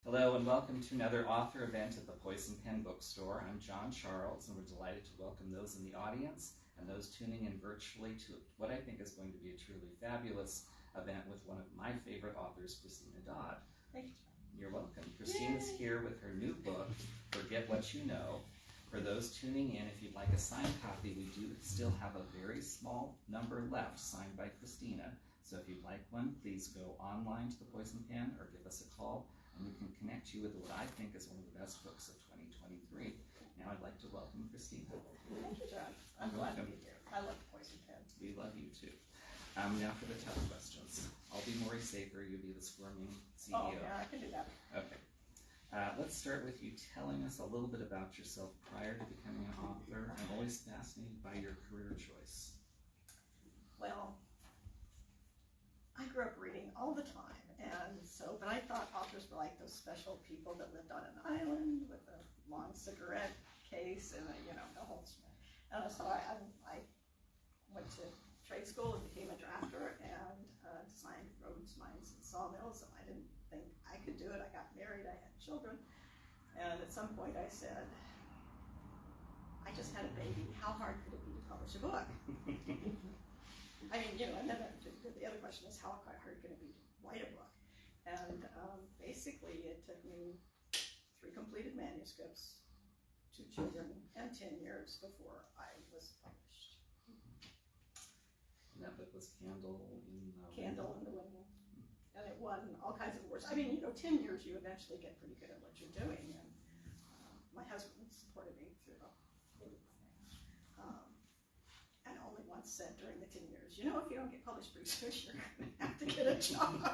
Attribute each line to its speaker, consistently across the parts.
Speaker 1: Hello and welcome to another author event at the Poison Pen Bookstore. I'm John Charles and we're delighted to welcome those in the audience and those tuning in virtually to what I think is going to be a truly fabulous event with one of my favorite authors, Christina Dodd.
Speaker 2: Thank you, John.
Speaker 1: You're welcome. Christina's here with her new book, Forget What You Know. For those tuning in, if you'd like a signed copy, we do still have a very small number left signed by Christina. So if you'd like one, please go online to the Poison Pen or give us a call and we can connect you with what I think is one of the best books of 2023. Now I'd like to welcome Christina.
Speaker 2: Thank you, John. I'm glad to be here. I love the Poison Pen.
Speaker 1: We love you too. Now for the tough questions. I'll be Maury Safer, you'll be the squirming CEO.
Speaker 2: Oh, yeah, I can do that.
Speaker 1: Okay. Let's start with you telling us a little bit about yourself prior to becoming an author. I'm always fascinated by your career choice.
Speaker 2: Well, I grew up reading all the time, but I thought authors were like those special people that lived on an island with a long cigarette case and the whole smash. So I went to trade school and became a drafter and designed roads, mines, and sawmills. And I didn't think I could do it. I got married, I had children, and at some point I said, I just had a baby. How hard could it be to publish a book? I mean, and then the other question is how hard could it be to write a book? And basically it took me 3 completed manuscripts, 2 children, and 10 years before I was published.
Speaker 1: And that book was Candle in the
Speaker 2: Candle in the Wind. And it won all kinds of awards. I mean, 10 years you eventually get pretty good at what you're doing. And my husband supported me through the whole thing. And only once said during the 10 years, if you don't get published pretty soon, you're going to have to get a job.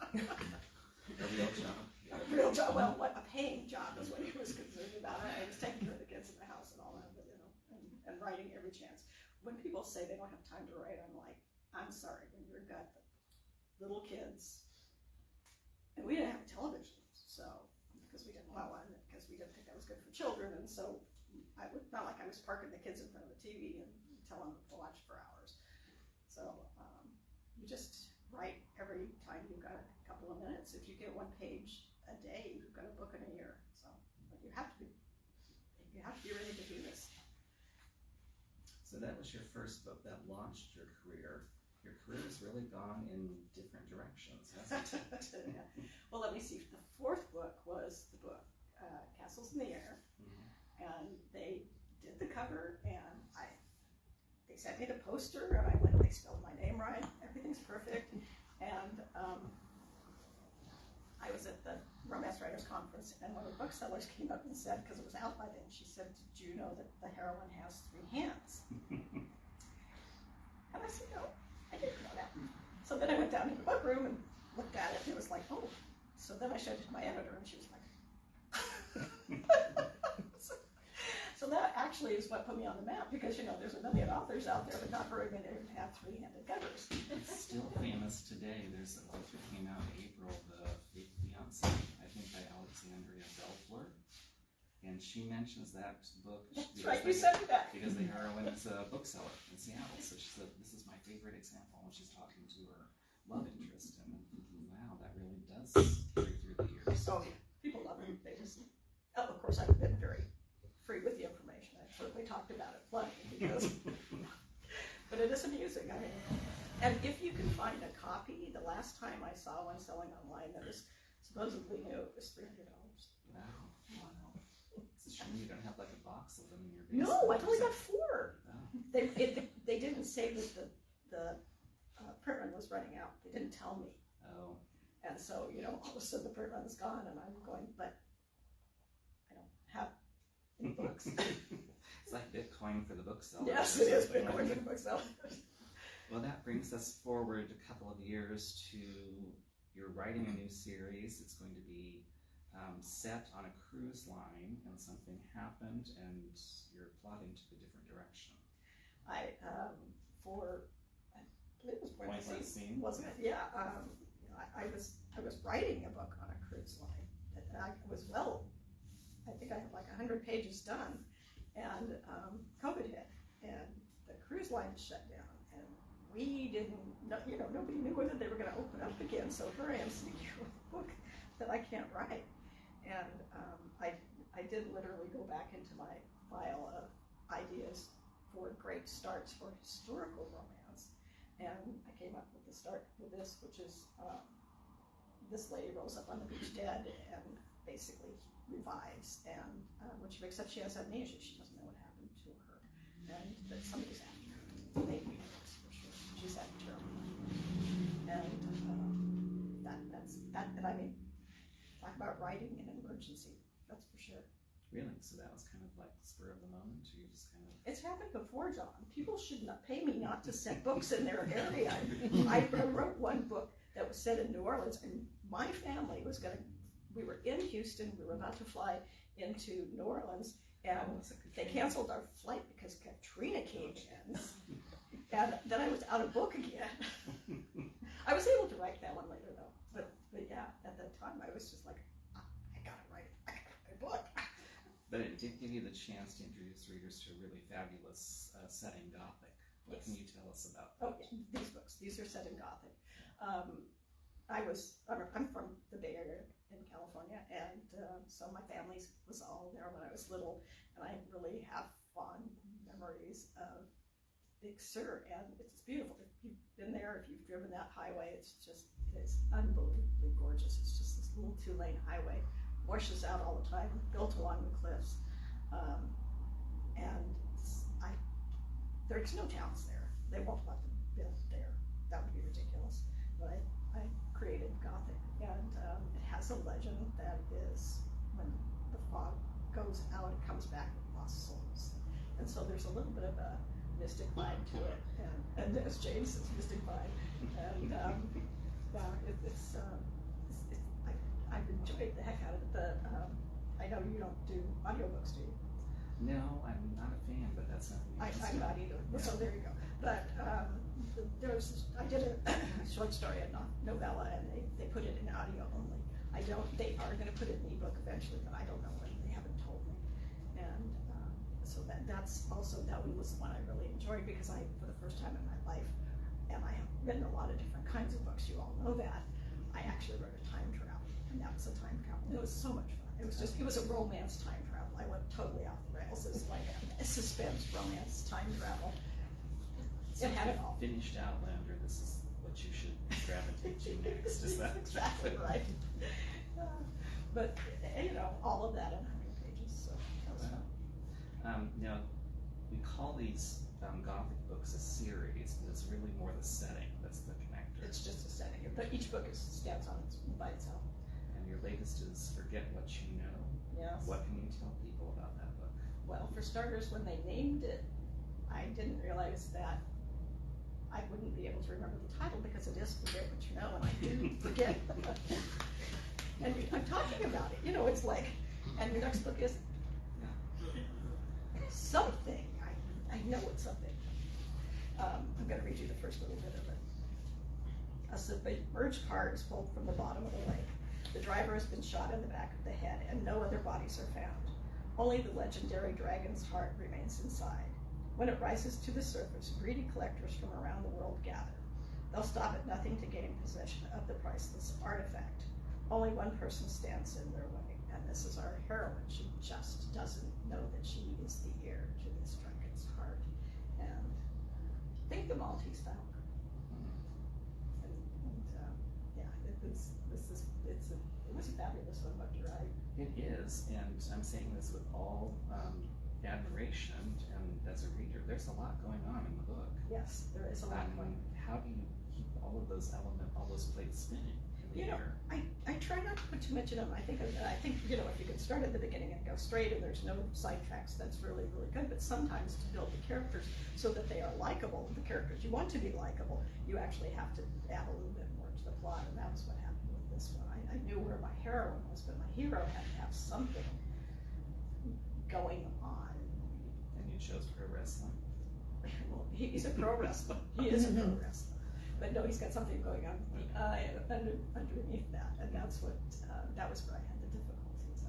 Speaker 1: A real job.
Speaker 2: A real job. Well, a paying job is what he was concerned about. I was taking care of the kids in the house and all that, but, and writing every chance. When people say they don't have time to write, I'm like, I'm sorry, when you've got the little kids, and we didn't have television, so, because we didn't want one, because we didn't think that was good for children, and so not like I was parking the kids in front of the TV and telling them to watch for hours. So you just write every time you've got a couple of minutes. If you get 1 page a day, you've got a book in a year. So but you have to be ready to do this.
Speaker 1: So that was your first book that launched your career. Your career has really gone in different directions, hasn't it?
Speaker 2: Yeah. Well, let me see. The 4th book was the book Castles in the Air. Mm-hmm. And they did the cover, and they sent me the poster, and I went, they spelled my name right, everything's perfect, and I was at the Romance Writers Conference, and one of the booksellers came up and said, because it was out by then, she said, did you know that the heroine has 3 hands? And I said, no, I didn't know that. So then I went down to the book room and looked at it, and it was like, oh. So then I showed it to my editor, and she was like, So that actually is what put me on the map, because there's a million authors out there, but not very many even have 3-handed covers.
Speaker 1: It's still famous today. There's a book that came out in April, The Fake Fiancé, I think by Alexandria Belfleur. And she mentions that book.
Speaker 2: That's right, you said that.
Speaker 1: Because the heroine is a bookseller in Seattle. So she said, this is my favorite example when she's talking to her love interest. And I'm thinking, wow, that really does carry through the years.
Speaker 2: Oh, yeah. People love it. They just, of course, I've been very free with the information. I certainly talked about it plenty, because, but it is amusing. I mean, and if you can find a copy, the last time I saw one selling online that was supposedly new, it was $300.
Speaker 1: Wow. It's a shame you don't have like a box of them in your basement.
Speaker 2: No, I've only got 4.
Speaker 1: Oh.
Speaker 2: They didn't say that the print run was running out. They didn't tell me.
Speaker 1: Oh.
Speaker 2: And so, all of a sudden the print run's gone, and I'm going, but I don't have any books.
Speaker 1: It's like Bitcoin for the booksellers.
Speaker 2: Yes, it is Bitcoin for the booksellers.
Speaker 1: Well, that brings us forward a couple of years to you're writing a new series. It's going to be set on a cruise line, and something happened, and you're plotting to a different direction.
Speaker 2: I believe it was Point Scene, wasn't it? Yeah. I was writing a book on a cruise line, and I think I had like 100 pages done, and COVID hit, and the cruise line shut down, and we didn't know, nobody knew whether they were going to open up again. So here I am sitting here with a book that I can't write. And I did literally go back into my file of ideas for great starts for historical romance, and I came up with the start for this, which is this lady rolls up on the beach dead and basically revives, and when she wakes up she has amnesia, she doesn't know what happened to her, and that somebody's after her. Maybe that's for sure. She's after her. And and I mean, talk about writing in an emergency, that's for sure.
Speaker 1: Really? So that was kind of like spur of the moment, or you just kind of...
Speaker 2: It's happened before, John. People should not pay me not to set books in their area. I wrote one book that was set in New Orleans, and my family was we were in Houston, we were about to fly into New Orleans, and they canceled our flight because Katrina came in, and then I was out of book again. I was able to write that one later, though. But yeah, at that time, I was just like, I gotta write a book.
Speaker 1: But it did give you the chance to introduce readers to a really fabulous setting, Gothic. What can you tell us about that?
Speaker 2: Oh, yeah, these books. These are set in Gothic. I'm from the Bay Area in California, and so my family was all there when I was little, and I really have fond memories of Big Sur, and it's beautiful. If you've been there, if you've driven that highway, it's unbelievably gorgeous. It's just this little 2-lane highway, washes out all the time, built along the cliffs, and there's no towns there. They won't let them build there. That would be ridiculous. But I created Gothic, and it has a legend that is when the fog goes out, it comes back with lost souls, and so there's a little bit of a mystic vibe to it, and as James says, mystic vibe, and I've enjoyed the heck out of it. I know you don't do audiobooks, do you?
Speaker 1: No, I'm not a fan, but that's not me.
Speaker 2: I'm not either. Yeah. So there you go. But I did a short story, a novella, and they put it in audio only. They are going to put it in ebook eventually, but I don't know when. They haven't told me. And so that one was the one I really enjoyed, because for the first time in my life, and I have written a lot of different kinds of books, you all know that, I actually wrote a time travel, and that was a time travel. It was so much fun. It was a romance time travel. I went totally off the rails. It was like a suspense romance time travel.
Speaker 1: So
Speaker 2: it had it all.
Speaker 1: Finished Outlander, this is what you should gravitate to next. Is that
Speaker 2: exactly right? But all of that in 100 pages, so that was fun.
Speaker 1: Now, we call these Gothic books a series, but it's really more the setting that's the connector.
Speaker 2: It's just a setting, but each book stands by itself.
Speaker 1: And your latest is Forget What You Know.
Speaker 2: Yes.
Speaker 1: What can you tell people about that book?
Speaker 2: Well, for starters, when they named it, I didn't realize that I wouldn't be able to remember the title, because it is Forget What You Know, and I do forget. And I'm talking about it, it's like, and your next book is something. I know it's something. I'm going to read you the first little bit of it. A submerged car is pulled from the bottom of the lake. The driver has been shot in the back of the head, and no other bodies are found. Only the legendary dragon's heart remains inside. When it rises to the surface, greedy collectors from around the world gather. They'll stop at nothing to gain possession of the priceless artifact. Only one person stands in their way, and this is our heroine. She just doesn't know that she is the heir to this dragon's heart. And think the Maltese found her. It was a fabulous one, but you're right.
Speaker 1: It is, and I'm saying this with all admiration, and as a reader, there's a lot going on in the book.
Speaker 2: Yes, there is a lot going on.
Speaker 1: How do you keep all of those all those plates spinning in the air?
Speaker 2: I try not to put too much in them. I think if you can start at the beginning and go straight, and there's no sidetracks, that's really, really good. But sometimes to build the characters so that they are likable, the characters you want to be likable, you actually have to add a little bit more to the plot, and that was what happened with this one. I knew where my heroine was, but my hero had to have something going on.
Speaker 1: And you chose pro wrestling?
Speaker 2: Well, he's a pro wrestler. He is a pro wrestler. But no, he's got something going on underneath that, and that's what that was where I had the difficulties.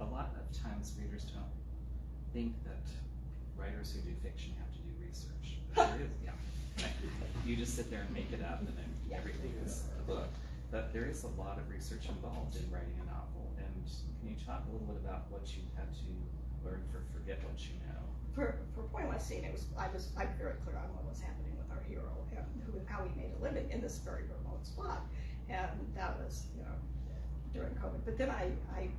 Speaker 1: A lot of times readers don't think that writers who do fiction have to do research. But there is, yeah. You just sit there and make it up, and then everything is a book. But but there is a lot of research involved in writing a novel. And can you talk a little bit about what you had to learn for Forget What You Know?
Speaker 2: For Pointless Scene, I'm very clear on what was happening with our hero and how he made a living in this very remote spot, and that was during COVID. But then I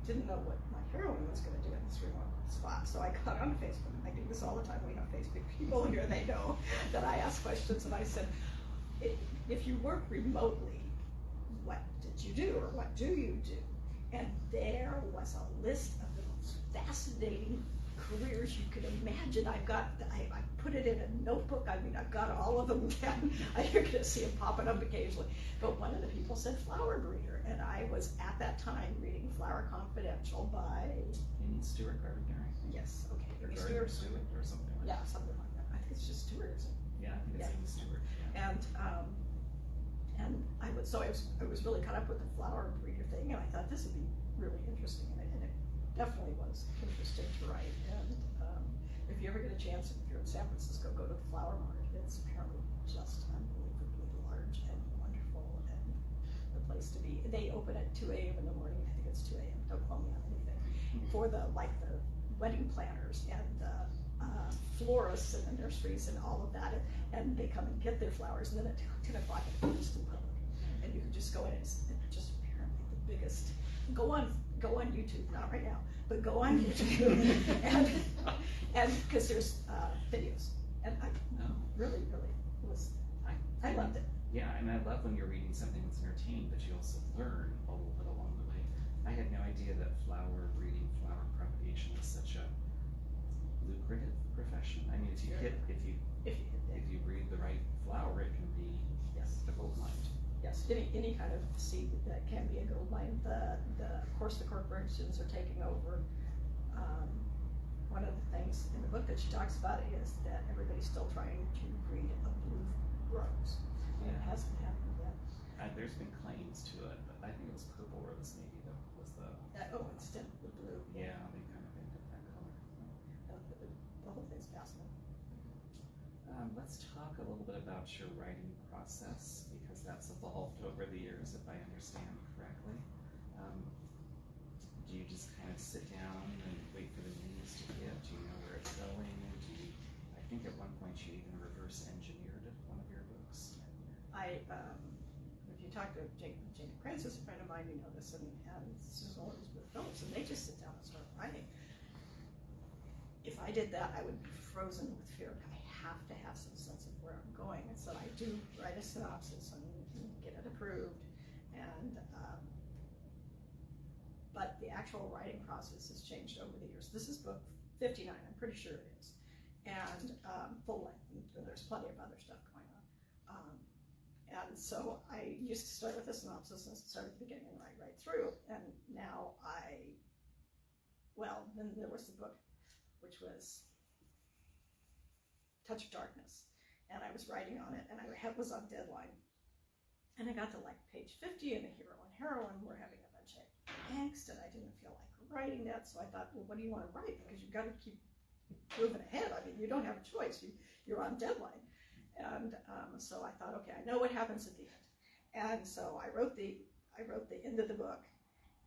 Speaker 2: didn't know what my heroine was going to do in this remote spot, so I got on Facebook. I do this all the time. We have Facebook people here; they know that I ask questions, and I said, if you work remotely, what did you do, or what do you do? And there was a list of the most fascinating careers you could imagine. I put it in a notebook. I mean, I've got all of them down. You're going to see them popping up occasionally. But one of the people said flower breeder, and I was at that time reading Flower Confidential by
Speaker 1: Amy Stewart Gardner.
Speaker 2: Yes, okay,
Speaker 1: Amy Stewart or something like that.
Speaker 2: Yeah, something like that. I think it's just Stewart, isn't it?
Speaker 1: Yeah, I think it's Amy Stewart. Yeah.
Speaker 2: And I was really caught up with the flower breeder thing, and I thought this would be really interesting, and it definitely was interesting to write. And if you ever get a chance, if you're in San Francisco, go to the Flower Mart. It's apparently just unbelievably large and wonderful, and the place to be. They open at 2 a.m. in the morning. I think it's 2 a.m. Don't quote me on anything. For the wedding planners and the florists and the nurseries and all of that, and they come and get their flowers, and then at 10 o'clock it's just in public, and you can just go in. It's just apparently the biggest. Go on YouTube, not right now, but go on YouTube, and because there's videos, and I really was I loved it.
Speaker 1: Yeah, and I love when you're reading something that's entertaining, but you also learn a little bit along the way. I had no idea that flower breeding, flower propagation is such a lucrative profession. I mean, if you breed the right flower, it can be a gold mine.
Speaker 2: Yes, any kind of seed that can be a gold mine. Of course, the corporations are taking over. One of the things in the book that she talks about is that everybody's still trying to breed a blue rose. And it hasn't happened yet.
Speaker 1: There's been claims to it, but I think it was purple rose maybe that was the...
Speaker 2: instead of the blue.
Speaker 1: Yeah, they kind of ended that color.
Speaker 2: The whole thing's fascinating.
Speaker 1: Let's talk a little bit about your writing process, because that's evolved over the years, if I understand correctly. Do you just kind of sit down and wait for the news to hit? Do you know where it's going? I think at one point you even reverse engineered one of your books.
Speaker 2: If you talk to Jane Prince, is a friend of mine, you know this, and Susan Elizabeth Phillips, and they just sit down and start writing. If I did that, I would be frozen with fear. I have to have some sense of where I'm going, and so I do write a synopsis and get it approved, and but the actual writing process has changed over the years. This is book 59, I'm pretty sure it is, and full length, and there's plenty of other stuff going on. And so I used to start with a synopsis and start at the beginning and write right through, and now then there was the book, which was Touch of Darkness, and I was writing on it, and I was on deadline, and I got to like page 50, and the hero and heroine were having a bunch of angst, and I didn't feel like writing that, so I thought, well, what do you want to write? Because you've got to keep moving ahead. I mean, you don't have a choice. You're on deadline. And so I thought, okay, I know what happens at the end. And so I wrote the end of the book,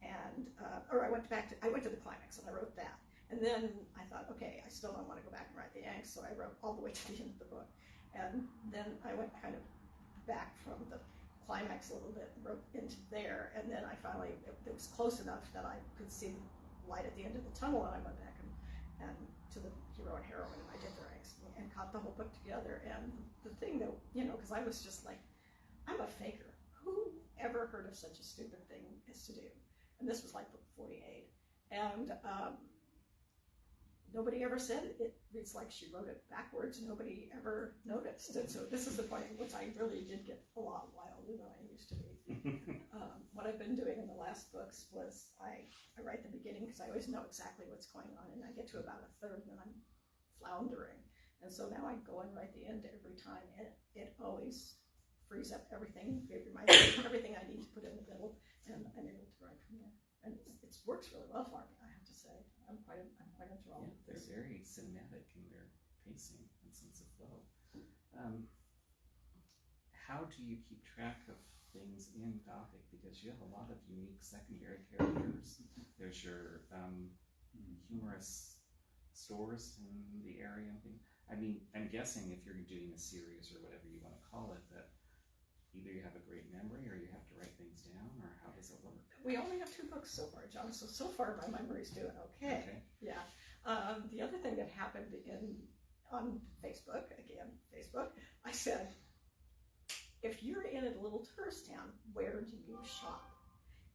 Speaker 2: and I went to the climax, and I wrote that. And then I thought, okay, I still don't want to go back and write the angst, so I wrote all the way to the end of the book. And then I went kind of back from the climax a little bit and wrote into there, and then I finally, it was close enough that I could see the light at the end of the tunnel, and I went back and to the hero and heroine, and I did their angst and caught the whole book together. And the thing that, because I was just like, I'm a faker. Who ever heard of such a stupid thing as to do? And this was like book 48. And nobody ever said it. It's like she wrote it backwards. Nobody ever noticed. And so this is the point at which I really did get a lot wilder than I used to be. What I've been doing in the last books was I write the beginning because I always know exactly what's going on, and I get to about a third and I'm floundering. And so now I go and write the end every time, and it always frees up everything. It reminds me of everything I need to put in the middle, and I'm able to write from there. And it works really well for me, I have to say. I'm quite enthralled.
Speaker 1: Yeah, they're very cinematic in their pacing and sense of flow. How do you keep track of things in Gothic because you have a lot of unique secondary characters. There's your humorous stores in the area and things. I mean, I'm guessing if you're doing a series or whatever you want to call it, that either you have a great memory or you have to write things down, or how does it work?
Speaker 2: We only have 2 books so far, John, so far my memory's doing okay. Yeah. The other thing that happened on Facebook, I said, if you're in a little tourist town, where do you shop?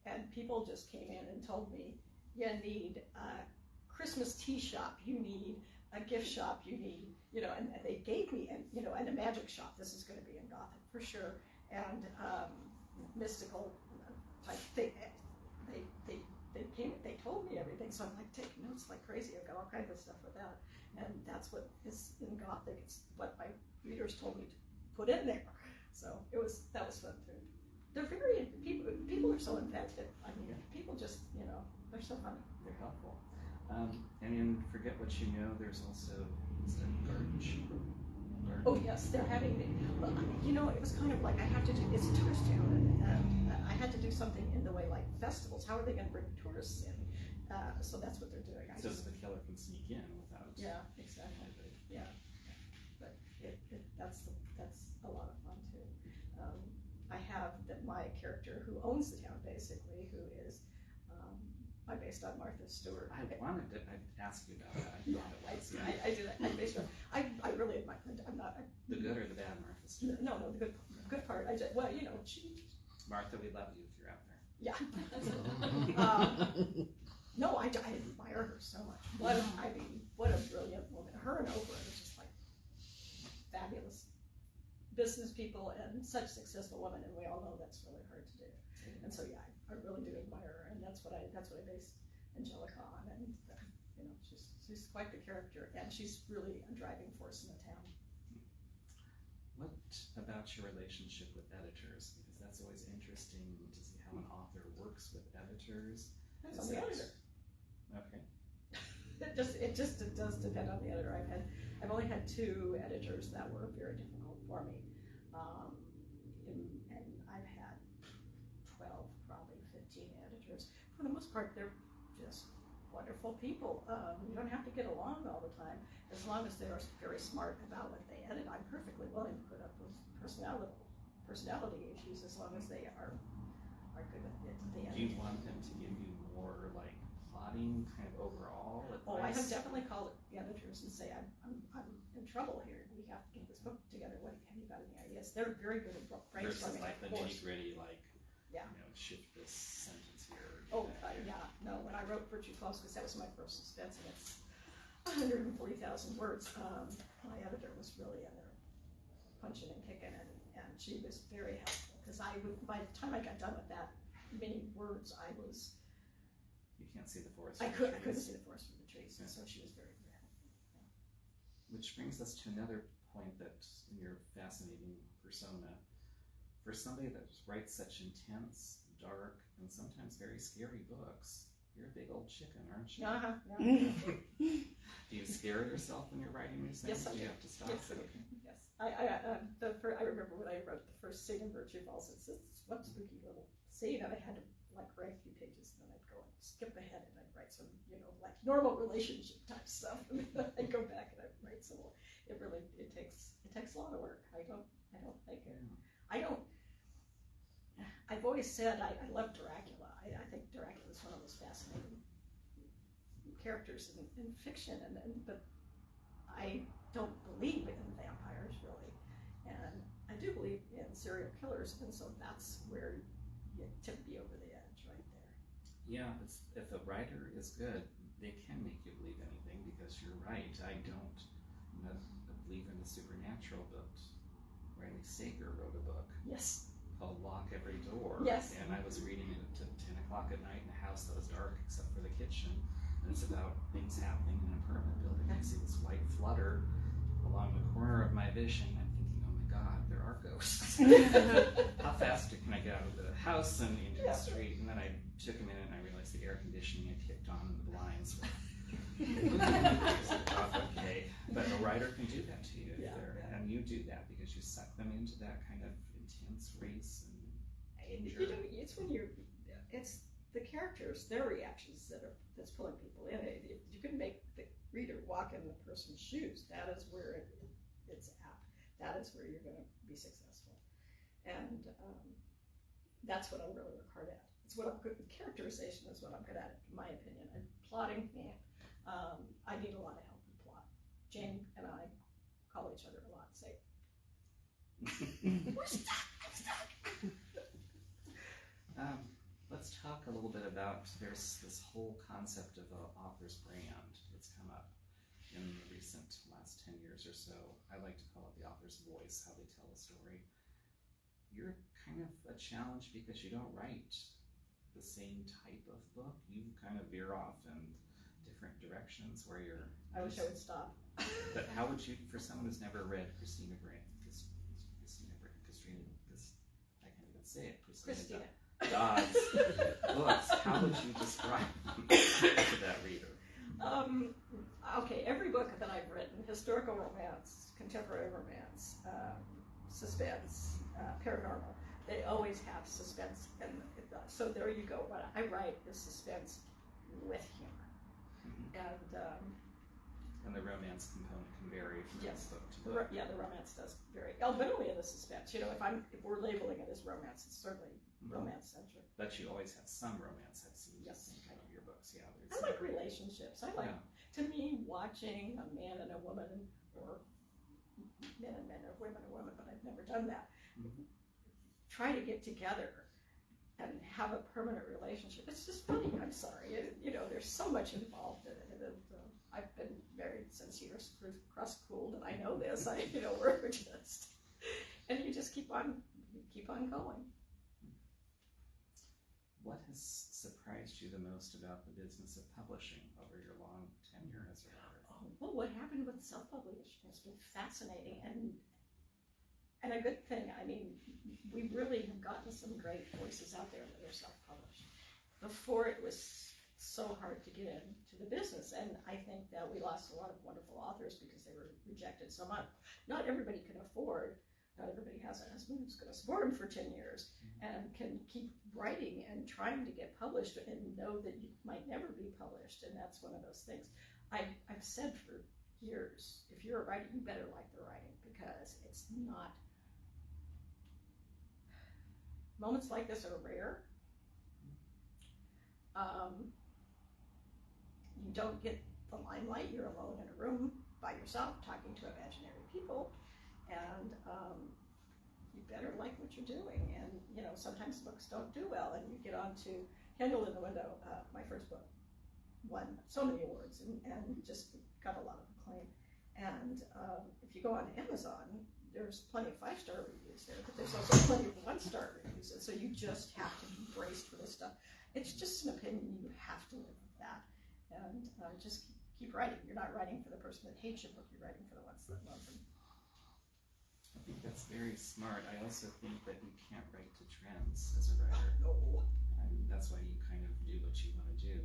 Speaker 2: And people just came in and told me, you need a Christmas tea shop, you need a gift shop, you need, and they gave me, and a magic shop. This is going to be in Gothic for sure, and mystical type thing. They came, they told me everything, so I'm like taking notes like crazy. I've got all kinds of stuff with that, and that's what is in Gothic. It's what my readers told me to put in there. So that was fun too. They're people are so inventive. I mean, people just, they're so funny.
Speaker 1: They're helpful. And in Forget What You Know, there's also garden sheep.
Speaker 2: Oh yes, they're having, it was kind of like it's a tourist town, and I had to do something in the way like festivals. How are they going to bring tourists in? So that's what they're doing.
Speaker 1: So the killer can sneak in without.
Speaker 2: Yeah, exactly. Yeah, but that's a lot of fun too. I have my character who owns the town basically, who is based on Martha Stewart.
Speaker 1: I'd ask you about that.
Speaker 2: I do that. I based her. I really admire. I'm not.
Speaker 1: The good or the bad Martha Stewart?
Speaker 2: No, the good part.
Speaker 1: Martha, we love you if you're out there.
Speaker 2: Yeah. No, I admire her so much. What a brilliant woman. Her and Oprah are just like fabulous business people and such successful women, and we all know that's really hard to do. And so yeah, I really do admire her, and that's what I based Angelica on, and she's quite the character, and she's really a driving force in the town.
Speaker 1: What about your relationship with editors? Because that's always interesting to see how an author works with editors.
Speaker 2: That's on the editor.
Speaker 1: Okay.
Speaker 2: It does depend on the editor. I've only had 2 editors that were very difficult for me, and I've had 12, probably 15 editors. For the most part, they're just wonderful people. You don't have to get along all the time, as long as they're very smart about what they edit. I'm perfectly willing to put up with personality issues as long as they are good at the editing.
Speaker 1: Do you want them to give you more like plotting kind of overall advice?
Speaker 2: Oh, I have definitely called the editors and say, I'm in trouble here. We have to get this book together. Have you got any ideas? They're very good at brainstorming.
Speaker 1: Versus like the nitty-gritty, like, shift this sentence here.
Speaker 2: Oh, yeah. No, when I wrote Virtue Falls, because that was my first suspense, and it's 140,000 words, my editor was really in there punching and kicking, and she was very helpful, because by the time I got done with that many words,
Speaker 1: you can't see the forest.
Speaker 2: I couldn't see the forest from the trees, and so she was very, very helpful. Yeah.
Speaker 1: Which brings us to another point that in your fascinating persona, for somebody that writes such intense, dark, and sometimes very scary books, you're a big old chicken, aren't you? Do you scare yourself when you're writing these things?
Speaker 2: Yes, I do.
Speaker 1: You have to stop?
Speaker 2: Yes, yes. I remember when I wrote the first scene in Virtue Falls, it's this one spooky little scene, and I had to write a few pages, and then I'd go and skip ahead, and I'd write some, like normal relationship type stuff, and then I'd go back and I'd write some more. It takes a lot of work. I don't like it. I've always said I love Dracula. I think Dracula is one of those fascinating characters in fiction, but I don't believe in vampires really, and I do believe in serial killers, and so that's where you tip me over the edge right there.
Speaker 1: Yeah, if a writer is good, they can make you believe anything, because you're right. I don't believe in the supernatural, but Riley Sager wrote a book.
Speaker 2: Yes.
Speaker 1: Called Lock Every Door.
Speaker 2: Yes.
Speaker 1: And I was reading it at 10 o'clock at night in a house that was dark except for the kitchen. And it's about things happening in an apartment building. I see this white flutter along the corner of my vision. I'm thinking, oh my God, there are ghosts. How fast can I get out of the house and into the street? And then I took a minute and I realized the air conditioning had kicked on and the blinds were okay. But a writer can do that to you. And you do that because you suck them into that kind of intense race and
Speaker 2: way. And
Speaker 1: Sure.
Speaker 2: you know, it's the characters, their reactions that's pulling people in. If you can make the reader walk in the person's shoes, that is where it's at. That is where you're going to be successful. And that's what I really work hard at. It's what I'm good at. Characterization is what I'm good at, in my opinion. And plotting, I need a lot of help with plot. Jane and I call each other a lot and say, we're stuck, I'm stuck.
Speaker 1: Let's talk a little bit about, there's this whole concept of an author's brand that's come up in the recent last 10 years or so. I like to call it the author's voice, how they tell a story. You're kind of a challenge because you don't write the same type of book. You kind of veer off in different directions where you're...
Speaker 2: I wish I would stop.
Speaker 1: But how would you, for someone who's never read Christina, I can't even say it, Christina Dodd's books, how would you describe them to that reader?
Speaker 2: Okay, every book that I've written, historical romance, contemporary romance, suspense, paranormal, they always have suspense. And so there you go. What I write is suspense with humor.
Speaker 1: Mm-hmm. And the romance component can vary from book to book.
Speaker 2: Yeah, the romance does vary. Ultimately, the suspense. You know, if we're labeling it as romance, it's certainly romance-centric.
Speaker 1: But you always have some romance, I've seen
Speaker 2: yes.
Speaker 1: in kind of your books. Yeah,
Speaker 2: I like relationships. I like, to me, watching a man and a woman, or men and men, or women and women, but I've never done that. Mm-hmm. Try to get together and have a permanent relationship. It's just funny. I'm sorry. There's so much involved in it. I've been married since years cross cooled, and I know this. We're just, and you just keep on going.
Speaker 1: What has surprised you the most about the business of publishing over your long tenure as a writer?
Speaker 2: Oh, well, what happened with self-publishing has been fascinating and a good thing. I mean, we really have gotten some great voices out there that are self-published. Before, it was so hard to get into the business, and I think that we lost a lot of wonderful authors because they were rejected so much. Not everybody can afford, not everybody has a husband who's going to support them for 10 years and can keep writing and trying to get published and know that you might never be published, and that's one of those things. I've said for years, if you're a writer, you better like the writing, because it's not... Moments like this are rare. You don't get the limelight. You're alone in a room by yourself talking to imaginary people, and you better like what you're doing. And sometimes books don't do well, and you get on to Candle in the Window. My first book won so many awards and just got a lot of acclaim. And if you go on Amazon, there's plenty of 5-star reviews there, but there's also plenty of 1-star reviews, and so you just have to be braced for this stuff. It's just an opinion. You have to live with that, and just keep writing. You're not writing for the person that hates your book. You're writing for the ones that love them.
Speaker 1: I think that's very smart. I also think that you can't write to trends as a writer.
Speaker 2: No.
Speaker 1: I mean, that's why you kind of do what you want to do,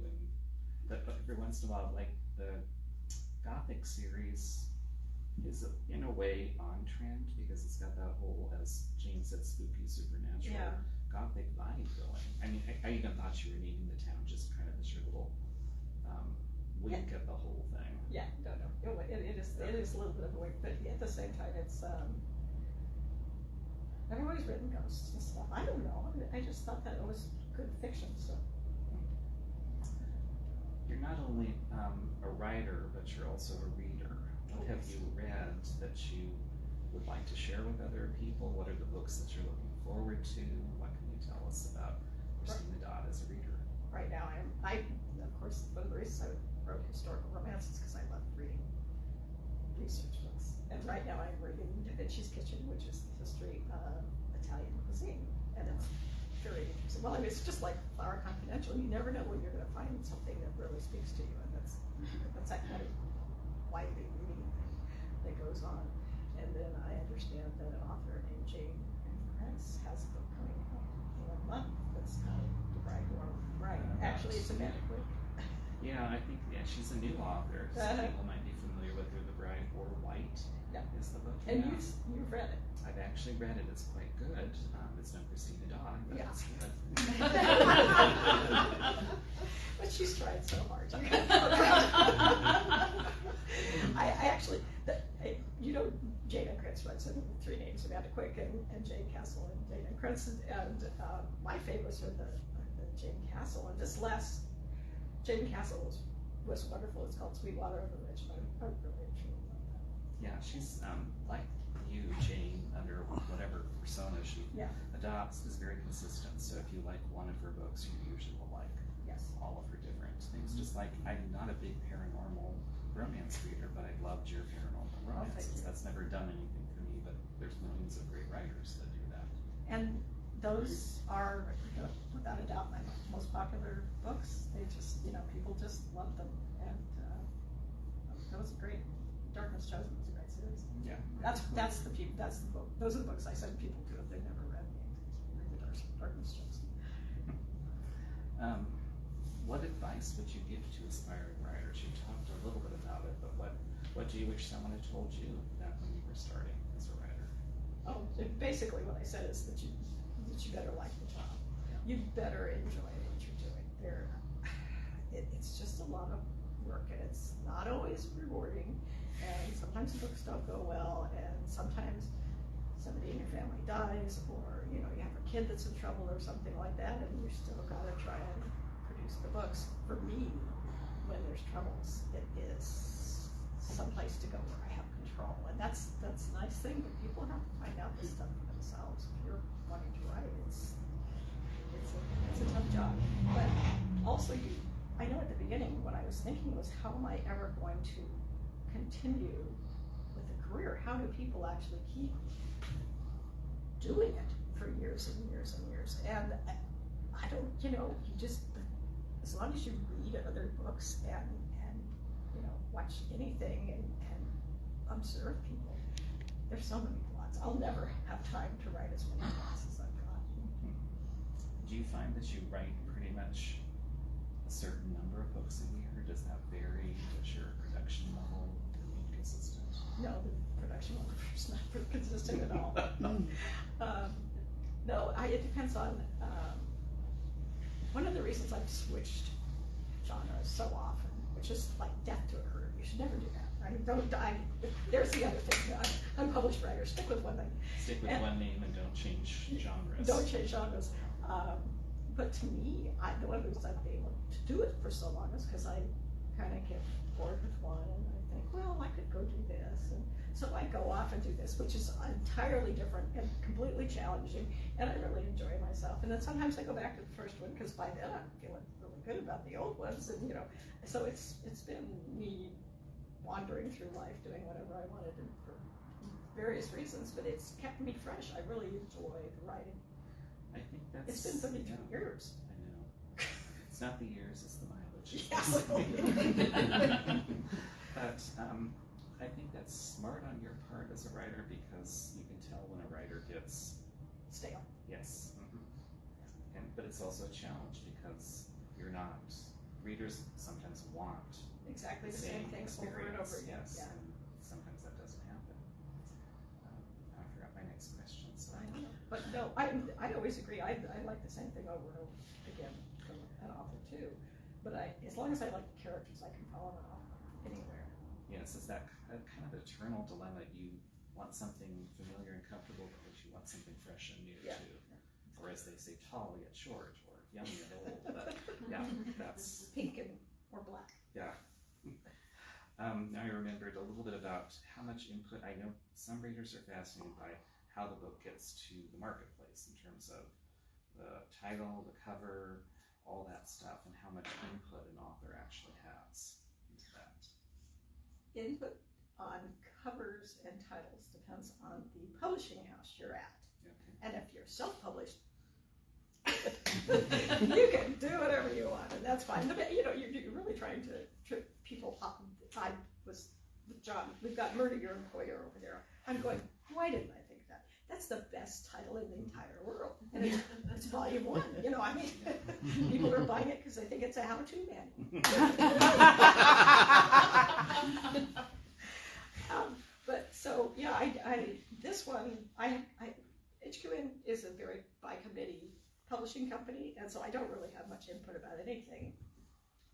Speaker 1: but every once in a while, like the Gothic series is in a way on trend because it's got that whole, as Jane said, spooky, supernatural, Gothic vibe going. I mean, I even thought you were naming the town just kind of as your little wink at the whole thing.
Speaker 2: Yeah, no. It is a little bit of a wink, but at the same time, it's I've always written ghosts and stuff. I don't know. I just thought that it was good fiction. So
Speaker 1: you're not only a writer, but you're also a reader. What have you read that you would like to share with other people? What are the books that you're looking forward to? What can you tell us about Christina Dodd as a reader?
Speaker 2: Right now, I of course, one of the reasons I wrote historical romances because I love reading research books. And right now I'm reading Da Vinci's Kitchen, which is the history of Italian cuisine, and it's very interesting. Well, I mean, it's just like Flower Confidential. You never know when you're going to find something that really speaks to you, and that's that kind of lively reading thing that goes on. And then I understand that an author named Jane Prince has a book coming out in a month that's kind of debride. Right. Actually, it's a magic week.
Speaker 1: Yeah, I think she's a new author. Some people might be familiar familiar with her, The Bride Wore White is the book.
Speaker 2: And you've read it.
Speaker 1: I've actually read it. It's quite good. It's no Christina Dodd, but it's good.
Speaker 2: But she's tried so hard. I actually, Jane and Krantz writes in Three Names, Amanda Quick and Jane Castle and Jane and Krantz, and my favorites are the Jane Castle. And this last Jane Castle was wonderful. It's called Sweetwater of the Ridge. I really enjoyed that.
Speaker 1: Yeah, she's like you, Jane, under whatever persona she adopts, is very consistent. So if you like one of her books, you usually will like all of her different things. Just like I'm not a big paranormal romance reader, but I loved your paranormal romances. That's never done anything for me, but there's millions of great writers that do that.
Speaker 2: And those are, without a doubt, my most popular books. They just, people just love them. And that was a great, Darkness Chosen was a great series.
Speaker 1: Yeah.
Speaker 2: That's the book. Those are the books I send people to if they've never read me. Read the Darkness Chosen.
Speaker 1: What advice would you give to aspiring writers? You talked a little bit about it, but what do you wish someone had told you that when you were starting as a writer?
Speaker 2: Oh, basically what I said is that you better like the job. You better enjoy what you're doing. It's just a lot of work, and it's not always rewarding. And sometimes the books don't go well, and sometimes somebody in your family dies, or you have a kid that's in trouble or something like that, and you still got to try and produce the books. For me, when there's troubles, it is someplace to go where I have control, and that's a nice thing. But people have to find out this stuff for themselves. If you're wanting to write, it's a tough job. But also, I know at the beginning what I was thinking was, how am I ever going to continue with a career? How do people actually keep doing it for years and years and years? And I don't, you just, as long as you read other books and watch anything and observe people, there's so many plots. I'll never have time to write as many plots as I've got.
Speaker 1: Do you find that you write pretty much a certain number of books a year? Does that vary? Does your production level remain consistent?
Speaker 2: No, the production level is not consistent at all. No, it depends on, one of the reasons I've switched genres so often, which is like death to a career. You should never do that. Don't die. There's the other thing. Unpublished writers, stick with one thing.
Speaker 1: Stick with one name and don't change genres.
Speaker 2: Don't change genres. But to me, the one reason I've been able to do it for so long is because I kind of get bored with one, and I think, well, I could go do this. And so I go off and do this, which is entirely different and completely challenging, and I really enjoy myself. And then sometimes I go back to the first one, because by then I'm feeling really good about the old ones, and so it's been me wandering through life doing whatever I wanted to for various reasons, but it's kept me fresh. I really enjoy the writing.
Speaker 1: I think that's...
Speaker 2: It's been 32 years.
Speaker 1: I know. It's not the years, it's the mileage.
Speaker 2: Yes.
Speaker 1: But I think that's smart on your part as a writer, because you can tell when a writer gets...
Speaker 2: Stale.
Speaker 1: Yes. But it's also a challenge, because you're not... Readers sometimes want
Speaker 2: exactly the same things over and over again.
Speaker 1: Yes, yeah. And sometimes that doesn't happen. I forgot my next question. So.
Speaker 2: I know. But no, I always agree. I like the same thing over and over again from an author too. But as long as I like the characters, I can follow an author anywhere.
Speaker 1: Yes, it's that kind of eternal dilemma. You want something familiar and comfortable, but you want something fresh and new too. Or as they say, tall yet short, or young yet old. But yeah, that's
Speaker 2: pink or black.
Speaker 1: Yeah. Now I remembered a little bit about how much input. I know some readers are fascinated by how the book gets to the marketplace in terms of the title, the cover, all that stuff, and how much input an author actually has into that.
Speaker 2: Input on covers and titles depends on the publishing house you're at. Okay. And if you're self-published, you can do whatever you want, and that's fine. You're really trying to trip people up. I was with John. We've got Murder Your Employer over there. I'm going, why didn't I think that? That's the best title in the entire world, and it's volume 1. People are buying it because they think it's a how-to manual. publishing company, and so I don't really have much input about anything.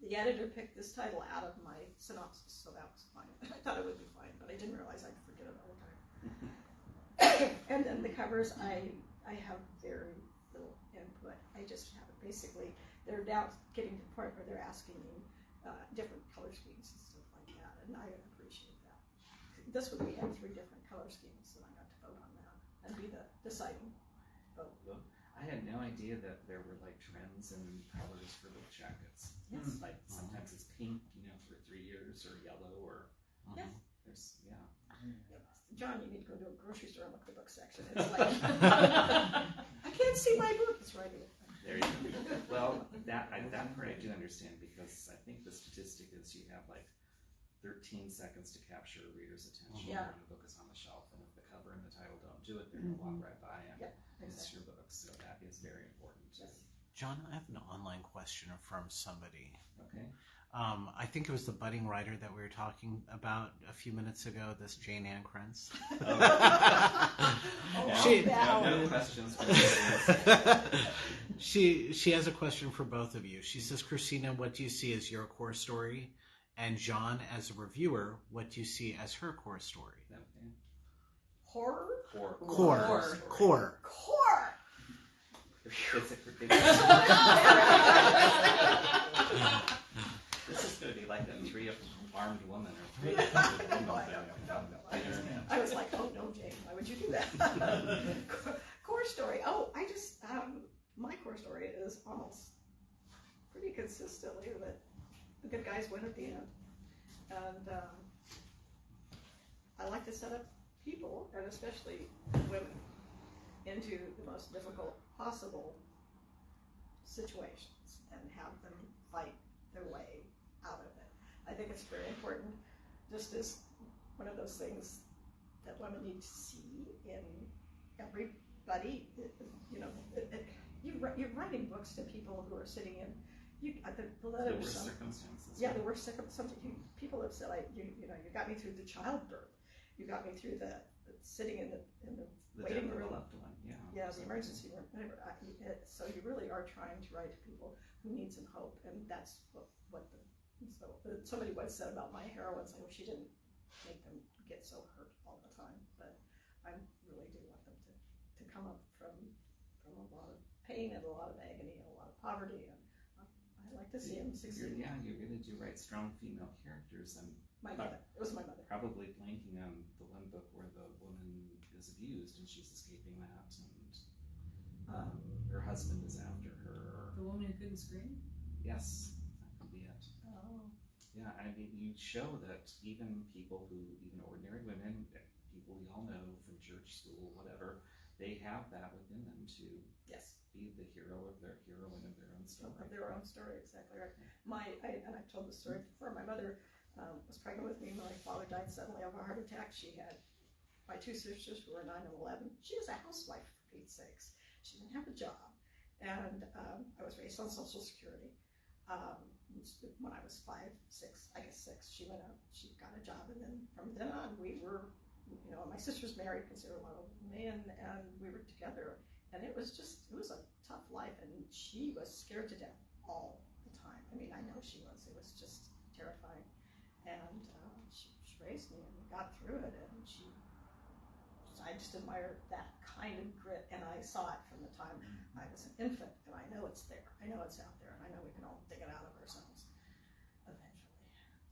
Speaker 2: The editor picked this title out of my synopsis, so that was fine. I thought it would be fine, but I didn't realize I'd forget it all the time. And then the covers, I have very little input. I just have it basically, they're now getting to the point where they're asking me different color schemes and stuff like that, and I appreciate that. This one we had 3 different color schemes, and I got to vote on that and be the deciding vote.
Speaker 1: I had no idea that there were like trends and colors for book jackets.
Speaker 2: Yes.
Speaker 1: Like sometimes it's pink, for 3 years, or yellow, or
Speaker 2: Yes.
Speaker 1: there's
Speaker 2: John, you need to go to a grocery store and look at the book section. It's like, I can't see my book. It's right here.
Speaker 1: There you go. Well, that part I do understand, because I think the statistic is you have like 13 seconds to capture a reader's attention when the book is on the shelf, and if the cover and the title don't do it, they're going to walk right by and miss your book. So that is very important.
Speaker 2: Yes.
Speaker 3: John, I have an online question from somebody.
Speaker 1: Okay.
Speaker 3: I think it was the budding writer that we were talking about a few minutes ago, this Jane Ann Krentz.
Speaker 1: No questions.
Speaker 3: She has a question for both of you. She says, Christina, what do you see as your core story? And John, as a reviewer, what do you see as her core story?
Speaker 1: Okay.
Speaker 2: Horror?
Speaker 3: Core.
Speaker 1: It's a This is going to be like a 3-armed woman or 3
Speaker 2: I was like, oh no, Jane, why would you do that? Core story. Oh, my core story is almost pretty consistently that the good guys win at the end. And I like to set up people, and especially women, into the most difficult possible situations and have them fight their way out of it. I think it's very important, just as one of those things that women need to see in everybody. You're writing books to people who are sitting in the letters.
Speaker 1: Circumstances.
Speaker 2: Yeah, there were circumstances. People have said, you got me through the childbirth. You got me through the sitting in the waiting room. Yeah, the emergency room. Whatever. So you really are trying to write to people who need some hope, and that's somebody once said about my heroines. I wish she didn't make them get so hurt all the time, but I really do want them to come up from a lot of pain and a lot of agony and a lot of poverty, and I like to see them succeed.
Speaker 1: Yeah, you really do write strong female characters. And
Speaker 2: my mother. It was my mother.
Speaker 1: Probably blanking on the one book where the woman is abused and she's escaping that, and her husband is after her.
Speaker 4: The woman who couldn't scream?
Speaker 1: Yes, that could be it.
Speaker 2: Oh.
Speaker 1: Yeah, I mean, you show that even ordinary women, people we all know from church, school, whatever, they have that within them to be the hero of their heroine of their own story.
Speaker 2: Of their own story, exactly right. And I've told this story before. My mother was pregnant with me. My father died suddenly of a heart attack. She had my 2 sisters who were 9 and 11. She was a housewife, for Pete's sakes. She didn't have a job. And I was raised on Social Security. When I was 5, 6, I guess 6, she went out, she got a job, and then from then on we were, my sisters married because they were a lot older than me, and we were together. And it was a tough life, and she was scared to death all the time. I mean, I know she was. It was just terrifying. And she raised me, and we got through it, and I just admire that kind of grit, and I saw it from the time I was an infant, and I know it's there. I know it's out there, and I know we can all dig it out of ourselves eventually.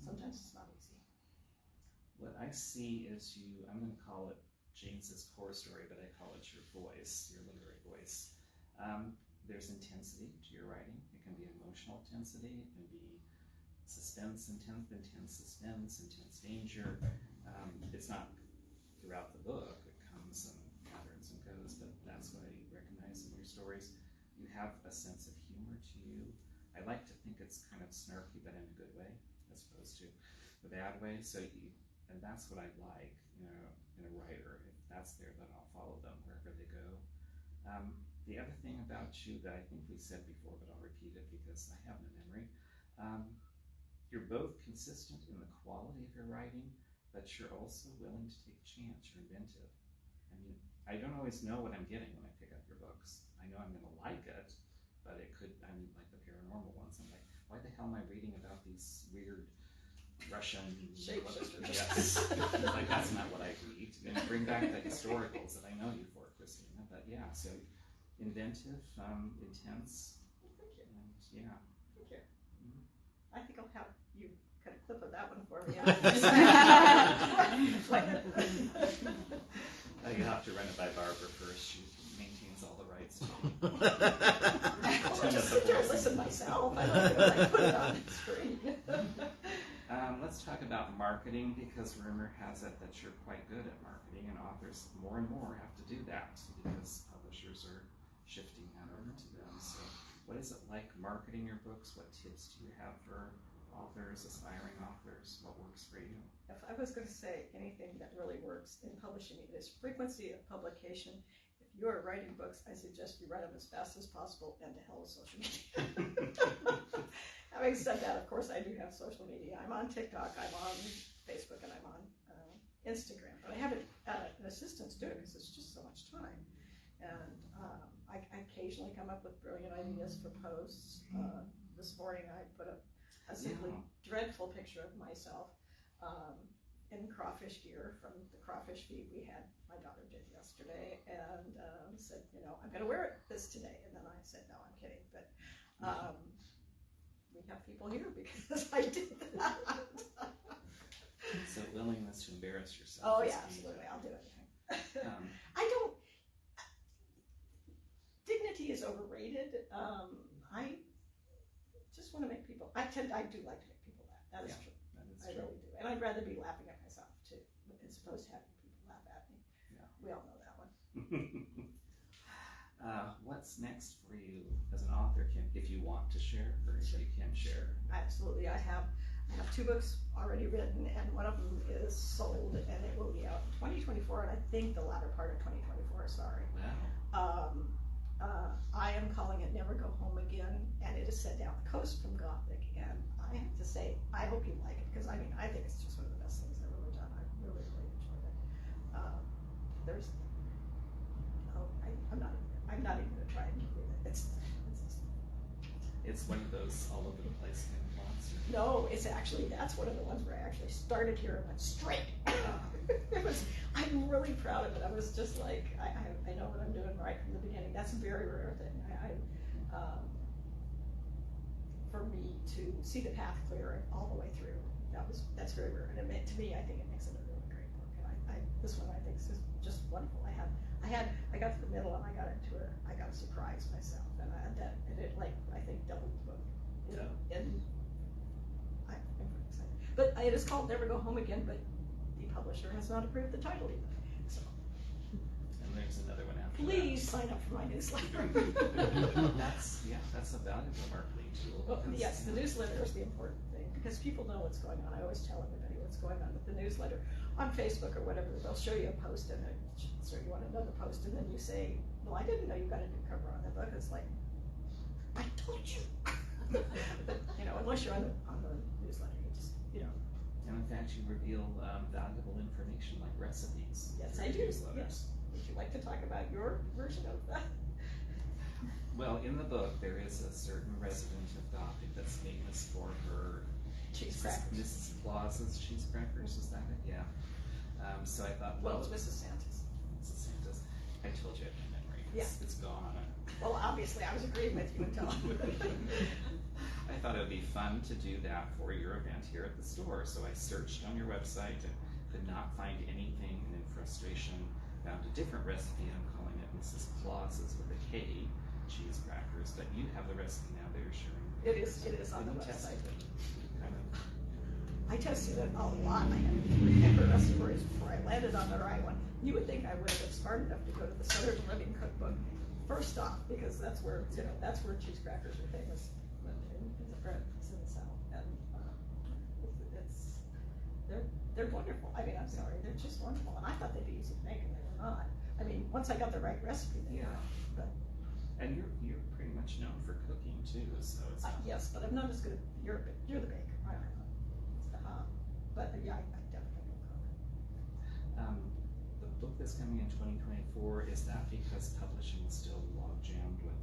Speaker 2: Sometimes it's not easy.
Speaker 1: What I see is I'm going to call it Jane's core story, but I call it your voice, your literary voice. There's intensity to your writing. It can be emotional intensity. It can be suspense, intense suspense, intense danger. It's not throughout the book. It comes and patterns and goes, but that's what I recognize in your stories. You have a sense of humor to you. I like to think it's kind of snarky, but in a good way, as opposed to the bad way. And that's what I like, in a writer. If that's there, then I'll follow them wherever they go. The other thing about you that I think we said before, but I'll repeat it because I have no memory. You're both consistent in the quality of your writing, but you're also willing to take a chance. You're inventive. I mean, I don't always know what I'm getting when I pick up your books. I know I'm going to like it, but it could, I mean, like the paranormal ones. I'm like, why the hell am I reading about these weird Russian
Speaker 2: Shapeshifters?
Speaker 1: Yes, like that's not what I read. And bring back the historicals that I know you for, Christina. But yeah, so inventive, intense,
Speaker 2: Thank you.
Speaker 1: and yeah.
Speaker 2: Thank you. I think I'll have you cut a clip of that one for me.
Speaker 1: You have to run it by Barbara first. She maintains all the rights.
Speaker 2: I'll just sit there and listen myself. I don't know if I put it on the screen.
Speaker 1: Let's talk about marketing, because rumor has it that you're quite good at marketing, and authors more and more have to do that because publishers are shifting that over to them. So what is it like marketing your books? What tips do you have for authors, aspiring authors? What works for you?
Speaker 2: If I was going to say anything that really works in publishing, it is frequency of publication. If you are writing books, I suggest you write them as fast as possible, and to hell with social media. Having said that, of course, I do have social media. I'm on TikTok, I'm on Facebook, and I'm on Instagram. But I have an assistant to do it because it's just so much time. And I occasionally come up with brilliant ideas for posts. This morning I put a simply dreadful picture of myself in crawfish gear from the crawfish feed we had, my daughter did yesterday, and said, I'm going to wear this today. And then I said, no, I'm kidding. But we have people here because I did that.
Speaker 1: So willingness to embarrass yourself.
Speaker 2: Oh yeah, absolutely. I'll do anything. I don't. Dignity is overrated. I just want to make people. I do like to make people laugh. That is true.
Speaker 1: That is
Speaker 2: I
Speaker 1: true.
Speaker 2: really do, and I'd rather be laughing at myself too, as opposed to having people laugh at me.
Speaker 1: Yeah.
Speaker 2: We all know that one.
Speaker 1: What's next for you as an author, Kim, if you want to share, or if you can share?
Speaker 2: Absolutely. I have 2 books already written, and one of them is sold, and it will be out in 2024, and I think the latter part of 2024. Sorry.
Speaker 1: Wow.
Speaker 2: I am calling it Never Go Home Again, and it is set down the coast from Gothic, and I have to say, I hope you like it, because I think it's just one of the best things I've ever done. I really, really enjoyed it. I'm not even going to try and give it.
Speaker 1: It's one of those all over the place kind of plots.
Speaker 2: No, that's one of the ones where I actually started here and went straight. I'm really proud of it. I was just like, I know what I'm doing right from the beginning. That's a very rare thing. For me to see the path clear all the way through, that's very rare. And to me, I think it makes it a really great book. And this one I think is just wonderful. I got to the middle and I got a surprise myself, and it I think doubled the book. And I'm pretty excited. But it is called Never Go Home Again, but the publisher has not approved the title either. So
Speaker 1: And there's another one after
Speaker 2: please sign up for my newsletter.
Speaker 1: That's a valuable marketing tool.
Speaker 2: Well, yes, the newsletter is the important thing because people know what's going on. I always tell everybody what's going on with the newsletter. On Facebook or whatever, they'll show you a post and so you want another post, and then you say, well, I didn't know you got a new cover on the book. It's like, I told you. But, unless you're on the newsletter, you just,
Speaker 1: And in fact, you reveal valuable information like recipes.
Speaker 2: Yes, I
Speaker 1: through
Speaker 2: do.
Speaker 1: newsletters.
Speaker 2: Yes. Would you like to talk about your version of that?
Speaker 1: Well, in the book, there is a certain resident of Gothic that's famous for her
Speaker 2: Cheese crackers.
Speaker 1: Mrs. Claus's cheese crackers, is that it? Yeah. So I thought,
Speaker 2: Well, it's Mrs. Santa's.
Speaker 1: Mrs. Santa's. I told you I had my memory. It's gone.
Speaker 2: Well, obviously, I was agreeing with you until
Speaker 1: I thought it would be fun to do that for your event here at the store. So I searched on your website and could not find anything, and in frustration found a different recipe. I'm calling it Mrs. Claus's with a K cheese crackers, but you have the recipe now that you're sharing.
Speaker 2: It is on the
Speaker 1: Did you test
Speaker 2: website.
Speaker 1: it?
Speaker 2: I tested it a lot. I had 3 different recipes before I landed on the right one. You would think I would have been smart enough to go to the Southern Living Cookbook first off, because that's where cheese crackers are famous in the South, and they're wonderful. I'm sorry, they're just wonderful, and I thought they'd be easy to make, and they were not. Once I got the right recipe, they were. But
Speaker 1: And you're pretty much known for cooking too, so it's
Speaker 2: yes, but I'm not as good. You're the baker. But yeah, I definitely will cook.
Speaker 1: The book that's coming in 2024, is that because publishing is still log jammed with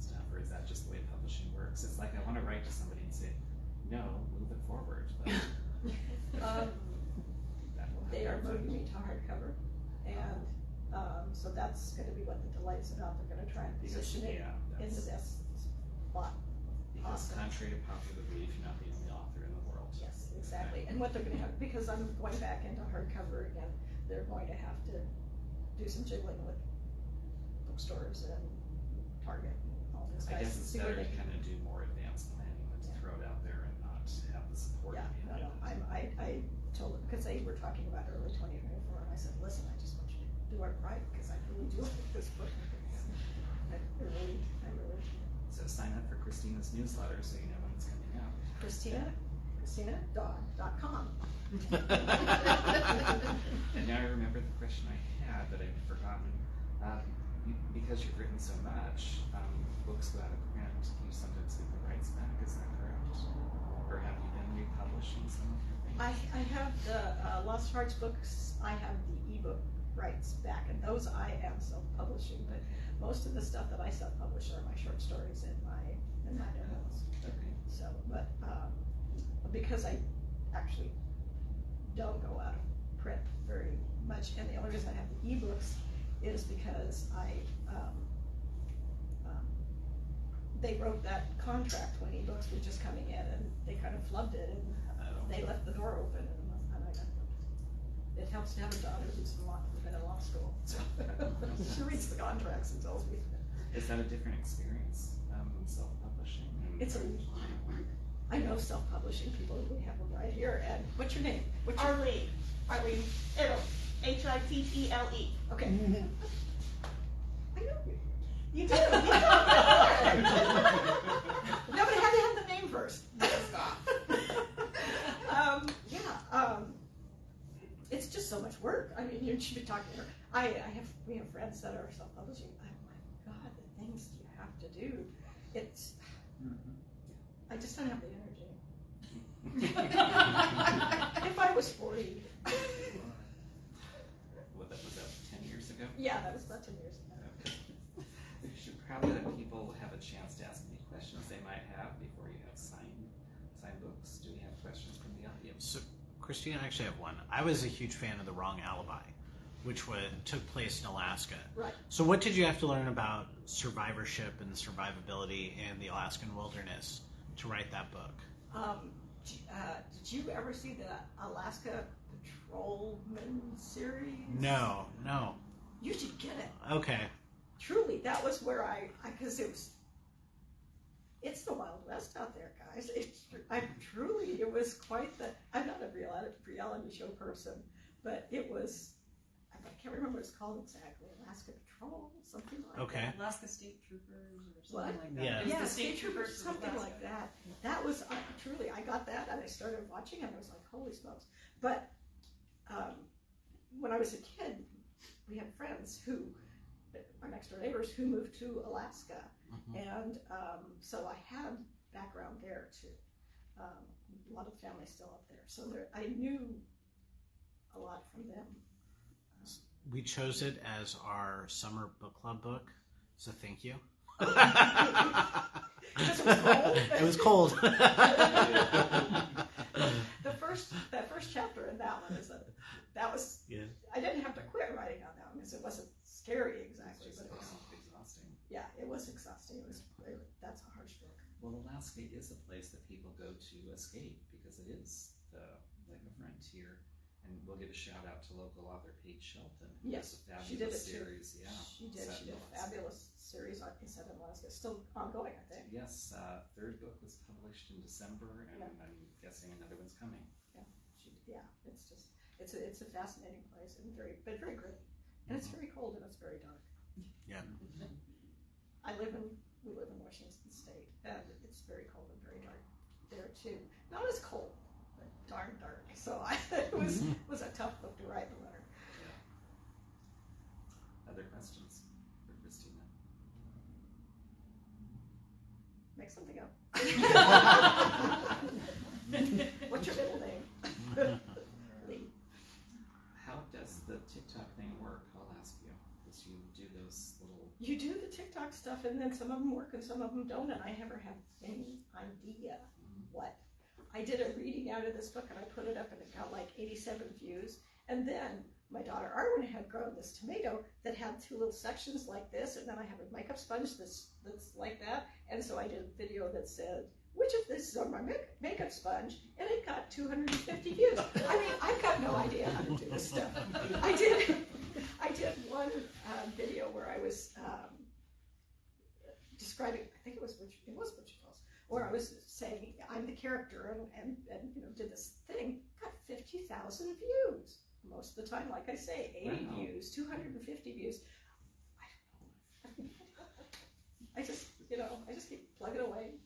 Speaker 1: stuff, or is that just the way publishing works? It's like I want to write to somebody and say, no, move it forward. But
Speaker 2: They are moving me to hardcover, and so that's going to be what the delight's about. They're going to try and position it into this spot.
Speaker 1: Because contrary to popular belief, you're not the only author in the world.
Speaker 2: Yes, exactly. And what they're going to have, because I'm going back into hardcover again, they're going to have to do some jiggling with bookstores and Target and all those guys.
Speaker 1: I guess it's
Speaker 2: see
Speaker 1: better
Speaker 2: where
Speaker 1: to
Speaker 2: they
Speaker 1: kind of do more advanced planning than to throw it out there and not have the support.
Speaker 2: Yeah,
Speaker 1: behind it.
Speaker 2: I told them, because they were talking about early 2024, and I said, listen, I just want you to do it right, because I really do like this book. I really.
Speaker 1: So sign up for Christina's newsletter so you know when it's coming out.
Speaker 2: ChristinaDodd.com.
Speaker 1: And now I remember the question I had that I'd forgotten. Because you've written so much, books go out of print, you sometimes get the rights back, is that correct? Or have you been republishing some of your things?
Speaker 2: I have the Lost Hearts books, I have the ebook rights back, and those I am self-publishing, but most of the stuff that I self-publish are my short stories and my novels.
Speaker 1: Okay.
Speaker 2: So, but because I actually don't go out of print very much, and the only reason I have the ebooks is because they wrote that contract when ebooks were just coming in, and they kind of flubbed it, and they left the door open, and I got it helps to have a daughter who's been in law school. So she reads the contracts and tells me.
Speaker 1: Is that a different experience, self-publishing?
Speaker 2: It's a lot of work. I know self-publishing people. We have them right here. And what's your name?
Speaker 4: Arlene. Arlene Ittle. Hittle.
Speaker 2: Okay. I know you.
Speaker 4: You do.
Speaker 2: No, but I had to have the name first.
Speaker 4: Stop.
Speaker 2: It's just so much work. I mean, you should be talking to her. We have friends that are self-publishing. Oh my God, the things you have to do. It's. I just don't have the energy. If I was 40.
Speaker 1: What, was that 10 years ago?
Speaker 2: Yeah, that was about 10 years ago.
Speaker 1: Okay. We should probably let people have a chance to ask any questions they might have before you have signed books. Do we have questions from the audience?
Speaker 3: So, Christina, I actually have one. I was a huge fan of The Wrong Alibi, which took place in Alaska.
Speaker 2: Right.
Speaker 3: So what did you have to learn about survivorship and survivability in the Alaskan wilderness to write that book?
Speaker 2: Did you ever see the Alaska Patrolman series?
Speaker 3: No.
Speaker 2: You should get it.
Speaker 3: Okay.
Speaker 2: Truly, that was where because it's the Wild West out there, guys. It was quite I'm not a reality show person, but it was, I can't remember what it's called exactly, Alaska Patrol, something like that.
Speaker 5: Alaska State Troopers or
Speaker 2: What?
Speaker 5: something like that.
Speaker 3: Yeah.
Speaker 5: It was
Speaker 2: Yeah,
Speaker 5: the
Speaker 2: State Troopers,
Speaker 5: of
Speaker 2: something
Speaker 5: Alaska.
Speaker 2: like that. That was, truly, I got that and I started watching it and I was like, holy smokes. But when I was a kid, we had friends our next door neighbors who moved to Alaska. And so I had background there too. A lot of the family's still up there. So I knew a lot from them.
Speaker 3: We chose it as our summer book club book, so thank you.
Speaker 2: Because it was cold.
Speaker 3: It was cold.
Speaker 2: That first chapter in that one was
Speaker 3: Yeah.
Speaker 2: I didn't have to quit writing on that one because it wasn't scary exactly, but it was
Speaker 1: exhausting.
Speaker 2: Yeah, it was exhausting. That's a harsh book.
Speaker 1: Well, Alaska is a place that people go to escape because it is like a frontier. And we'll give a shout out to local author Paige Shelton.
Speaker 2: Yes,
Speaker 1: has a
Speaker 2: she did
Speaker 1: fabulous
Speaker 2: it too.
Speaker 1: series. Yeah,
Speaker 2: She did a fabulous series on Set in Alaska. Still ongoing, I think.
Speaker 1: Yes, third book was published in December, and I'm guessing another one's coming.
Speaker 2: It's a fascinating place and very great. And it's very cold and it's very dark.
Speaker 3: Yeah.
Speaker 2: We live in Washington State, and it's very cold and very dark there too. Not as cold, but darn dark. So it was a tough book to write in the winter.
Speaker 1: Yeah. Other questions for Christina?
Speaker 2: Make something up. What's your middle name? Lee.
Speaker 1: How does the TikTok thing work? I'll ask you. Because you do those little
Speaker 2: you do the TikTok stuff, and then some of them work and some of them don't, and I never have any idea what. I did a reading out of this book, and I put it up, and it got like 87 views. And then my daughter Arwen had grown this tomato that had 2 little sections like this, and then I have a makeup sponge that's like that. And so I did a video that said, which of this is on my makeup sponge? And it got 250 views. I mean, I've got no idea how to do this stuff. I did one video where I was describing, I think it was Butcher Falls, where I was saying I'm the character and you know, did this thing, got 50,000 views. Most of the time, like I say, 80 views, 250 views. I don't know. I just keep plugging away.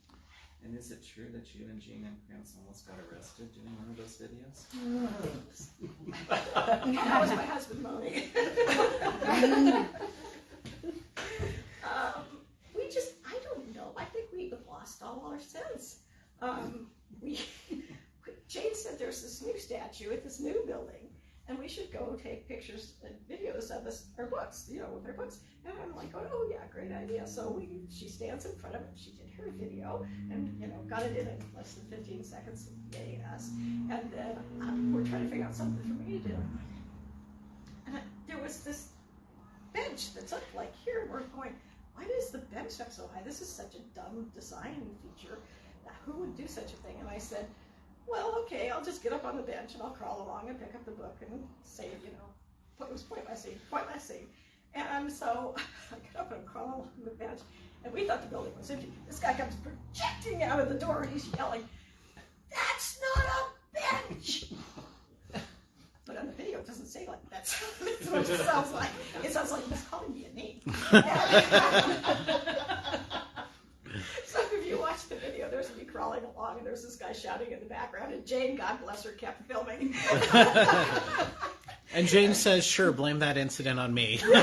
Speaker 1: And is it true that you and Jean and Prince almost got arrested doing one of those videos?
Speaker 2: That was my husband moaning. I don't know. I think we've lost all our sense. Jane said there's this new statue at this new building, and we should go take pictures and videos of our books, you know, with our books. And I'm like, oh yeah, great idea. So she stands in front of it. She did her video, and you know, got it in less than 15 seconds. Yay us! And then we're trying to figure out something for me to do. And there was this bench that's up like here, and we're going, why is the bench up so high? This is such a dumb design feature. Who would do such a thing? And I said, well, okay, I'll just get up on the bench and I'll crawl along and pick up the book and say, you know, it was point last scene. And so I get up and crawl along the bench, and we thought the building was empty. This guy comes projecting out of the door, and he's yelling, "That's not a bench!" But on the video, it doesn't say like that. That's what it sounds like. It sounds like he's calling me a name. So if you watch the video, there's me crawling along, and there's this guy shouting in the background, and Jane, God bless her, kept filming.
Speaker 3: And Jane says, sure, blame that incident on me.
Speaker 2: and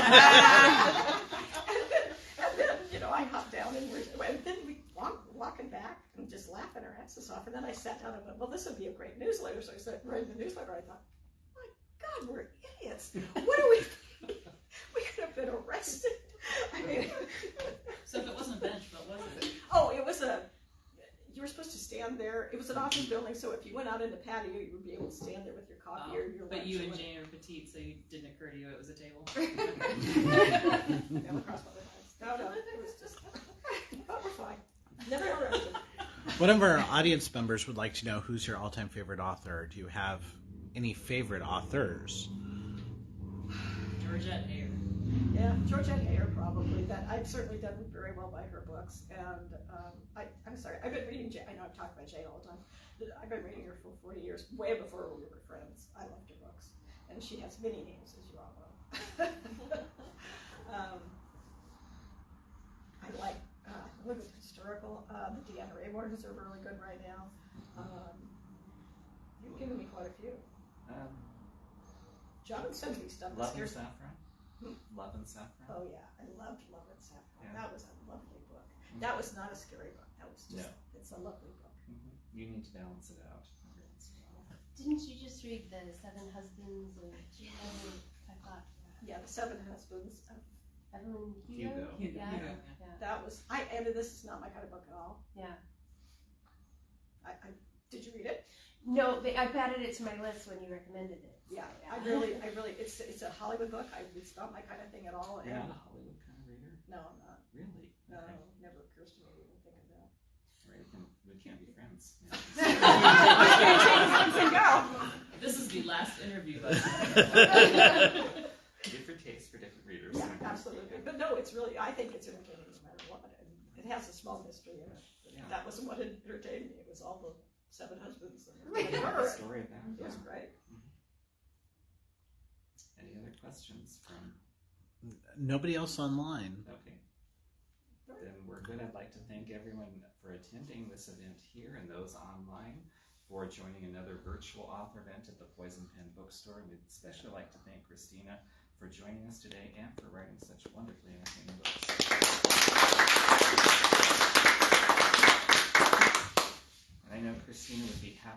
Speaker 2: then, you know, I hopped down, and then we walking back and just laughing our asses off. And then I sat down and went, well, this would be a great newsletter. So I started writing the newsletter. I thought, my God, we're idiots. What are we thinking? We could have been arrested. I mean,
Speaker 5: so if it wasn't a bench, what was it?
Speaker 2: Oh, it was you were supposed to stand there. It was an office building, so if you went out in the patio, you would be able to stand there with your coffee or your lunch.
Speaker 5: But you and Jane are petite, so it didn't occur to you it was a table.
Speaker 2: Never crossed my minds. No, it was just, but we're fine. Never arrested.
Speaker 3: One of our audience members would like to know, who's your all-time favorite author? Do you have any favorite authors?
Speaker 5: Georgette Heyer.
Speaker 2: Yeah, Georgette Heyer probably. That I've certainly done very well by her books, and I'm sorry. I've been reading Jane. I know I've talked about Jane all the time. I've been reading her for 40 years, way before we were friends. I loved her books, and she has many names, as you all know. I like look at historical. The Deanna Raymortons are really good right now. You've given me quite a few. John Sundby's stuff.
Speaker 1: Love and Saffron. Love and Saffron.
Speaker 2: Oh yeah, I loved Love and Saffron.
Speaker 1: Yeah.
Speaker 2: That was a lovely book. That was not a scary book. That was just, it's a lovely book.
Speaker 1: You need to balance it out every once in a while.
Speaker 6: Didn't you just read The Seven Husbands of Evelyn? I thought.
Speaker 2: Yeah, The Seven Husbands.
Speaker 6: Evelyn
Speaker 1: Hugo.
Speaker 6: Yeah.
Speaker 5: Hugo.
Speaker 6: Yeah.
Speaker 2: That was. This is not my kind of book at all.
Speaker 6: Yeah.
Speaker 2: Did you read it?
Speaker 6: No, but I added it to my list when you recommended it.
Speaker 2: Yeah, I really. It's a Hollywood book. It's not my kind of thing at all.
Speaker 1: You're
Speaker 2: And
Speaker 1: not a Hollywood kind of reader?
Speaker 2: no, I'm not.
Speaker 1: Really?
Speaker 2: No,
Speaker 1: Okay.
Speaker 2: never occurs to me to even think of that.
Speaker 1: Right, we can't be friends.
Speaker 5: This is the last interview.
Speaker 1: Different tastes for different readers.
Speaker 2: Yeah, absolutely. But no, it's really. I think it's entertaining no matter what. And it has a small mystery in it.
Speaker 1: Yeah.
Speaker 2: That wasn't what entertained me. It was all the seven husbands and
Speaker 1: The
Speaker 2: her.
Speaker 1: story of that.
Speaker 2: It was great.
Speaker 1: Any other questions from?
Speaker 3: Nobody else online.
Speaker 1: Okay. Then we're good. I'd like to thank everyone for attending this event here and those online for joining another virtual author event at the Poison Pen Bookstore. We'd especially like to thank Christina for joining us today and for writing such wonderfully entertaining books. And I know Christina would be happy